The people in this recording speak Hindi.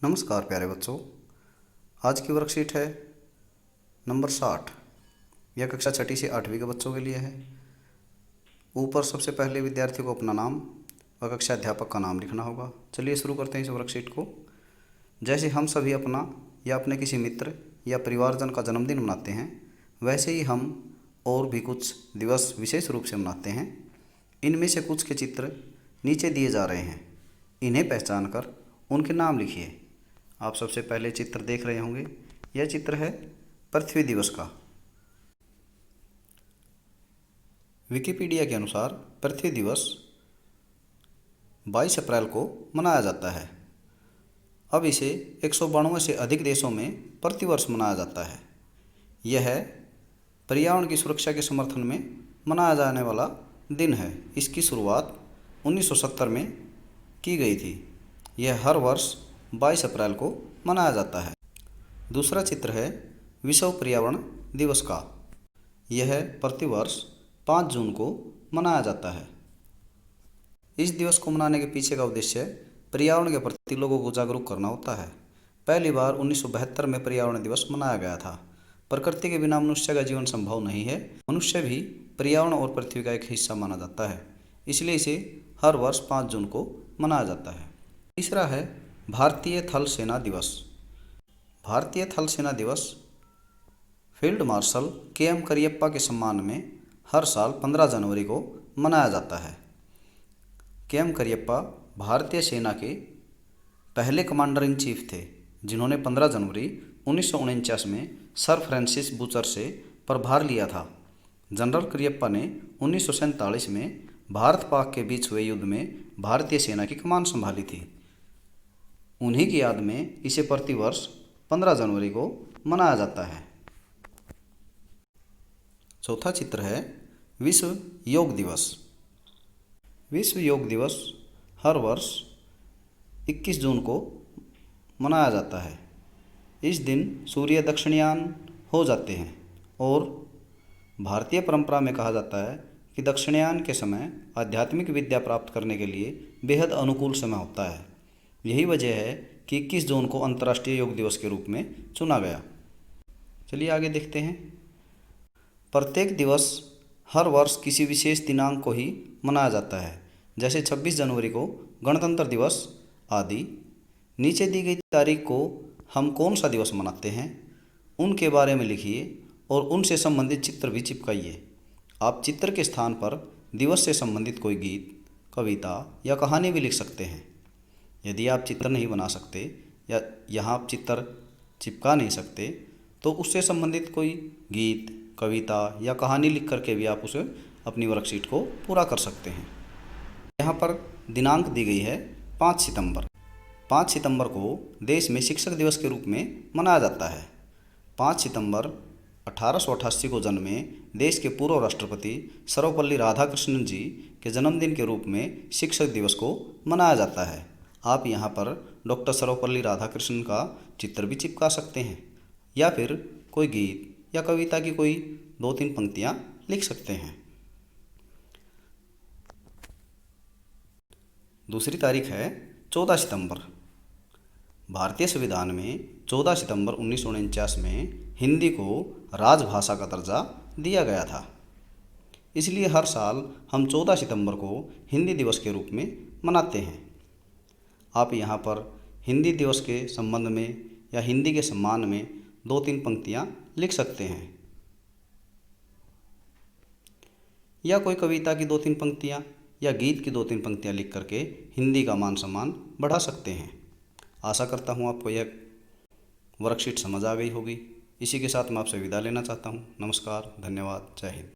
नमस्कार प्यारे बच्चों। आज की वर्कशीट है नंबर 60। यह कक्षा 6ठी से 8वीं के बच्चों के लिए है। ऊपर सबसे पहले विद्यार्थी को अपना नाम व कक्षा अध्यापक का नाम लिखना होगा। चलिए शुरू करते हैं इस वर्कशीट को। जैसे हम सभी अपना या अपने किसी मित्र या परिवारजन का जन्मदिन मनाते हैं, वैसे ही हम और भी कुछ दिवस विशेष रूप से मनाते हैं। इनमें से कुछ के चित्र नीचे दिए जा रहे हैं। इन्हें पहचान कर उनके नाम लिखिए। आप सबसे पहले चित्र देख रहे होंगे। यह चित्र है पृथ्वी दिवस का। विकिपीडिया के अनुसार पृथ्वी दिवस 22 अप्रैल को मनाया जाता है। अब इसे 192 से अधिक देशों में प्रतिवर्ष मनाया जाता है। यह पर्यावरण की सुरक्षा के समर्थन में मनाया जाने वाला दिन है। इसकी शुरुआत 1970 में की गई थी। यह हर वर्ष 22 अप्रैल को मनाया जाता है। दूसरा चित्र है विश्व पर्यावरण दिवस का। यह प्रतिवर्ष 5 जून को मनाया जाता है। इस दिवस को मनाने के पीछे का उद्देश्य पर्यावरण के प्रति लोगों को जागरूक करना होता है। पहली बार 1972 में पर्यावरण दिवस मनाया गया था। प्रकृति के बिना मनुष्य का जीवन संभव नहीं है। मनुष्य भी पर्यावरण और पृथ्वी का एक हिस्सा माना जाता है, इसलिए इसे हर वर्ष 5 जून को मनाया जाता है। तीसरा है भारतीय थल सेना दिवस। भारतीय थल सेना दिवस फील्ड मार्शल के.एम. करियप्पा के सम्मान में हर साल 15 जनवरी को मनाया जाता है। के.एम. करियप्पा भारतीय सेना के पहले कमांडर इन चीफ थे, जिन्होंने 15 जनवरी 1949 में सर फ्रांसिस बूचर से प्रभार लिया था। जनरल करियप्पा ने 1947 में भारत पाक के बीच हुए युद्ध में भारतीय सेना की कमान संभाली थी। उन्हीं की याद में इसे प्रतिवर्ष 15 जनवरी को मनाया जाता है। चौथा चित्र है विश्व योग दिवस। विश्व योग दिवस हर वर्ष 21 जून को मनाया जाता है। इस दिन सूर्य दक्षिणायन हो जाते हैं और भारतीय परंपरा में कहा जाता है कि दक्षिणायन के समय आध्यात्मिक विद्या प्राप्त करने के लिए बेहद अनुकूल समय होता है। यही वजह है कि 21 जून को अंतर्राष्ट्रीय योग दिवस के रूप में चुना गया। चलिए आगे देखते हैं। प्रत्येक दिवस हर वर्ष किसी विशेष दिनांक को ही मनाया जाता है, जैसे 26 जनवरी को गणतंत्र दिवस आदि। नीचे दी गई तारीख को हम कौन सा दिवस मनाते हैं, उनके बारे में लिखिए और उनसे संबंधित चित्र भी चिपकाइए। आप चित्र के स्थान पर दिवस से संबंधित कोई गीत, कविता या कहानी भी लिख सकते हैं। यदि आप चित्र नहीं बना सकते या यहाँ आप चित्र चिपका नहीं सकते, तो उससे संबंधित कोई गीत, कविता या कहानी लिख करके भी आप उसे अपनी वर्कशीट को पूरा कर सकते हैं। यहाँ पर दिनांक दी गई है 5 सितंबर। 5 सितंबर को देश में शिक्षक दिवस के रूप में मनाया जाता है। 5 सितंबर 1888 को जन्मे देश के पूर्व राष्ट्रपति सर्वपल्ली राधाकृष्णन जी के जन्मदिन के रूप में शिक्षक दिवस को मनाया जाता है। आप यहाँ पर डॉक्टर सर्वपल्ली राधाकृष्णन का चित्र भी चिपका सकते हैं या फिर कोई गीत या कविता की कोई 2-3 पंक्तियाँ लिख सकते हैं। दूसरी तारीख है 14 सितंबर। भारतीय संविधान में 14 सितंबर 1949 में हिंदी को राजभाषा का दर्जा दिया गया था। इसलिए हर साल हम 14 सितंबर को हिंदी दिवस के रूप में मनाते हैं। आप यहाँ पर हिंदी दिवस के संबंध में या हिंदी के सम्मान में 2-3 पंक्तियाँ लिख सकते हैं या कोई कविता की 2-3 पंक्तियाँ या गीत की 2-3 पंक्तियाँ लिख करके हिंदी का मान सम्मान बढ़ा सकते हैं। आशा करता हूँ आपको यह वर्कशीट समझ आ गई होगी। इसी के साथ मैं आपसे विदा लेना चाहता हूँ। नमस्कार, धन्यवाद, जय हिंद।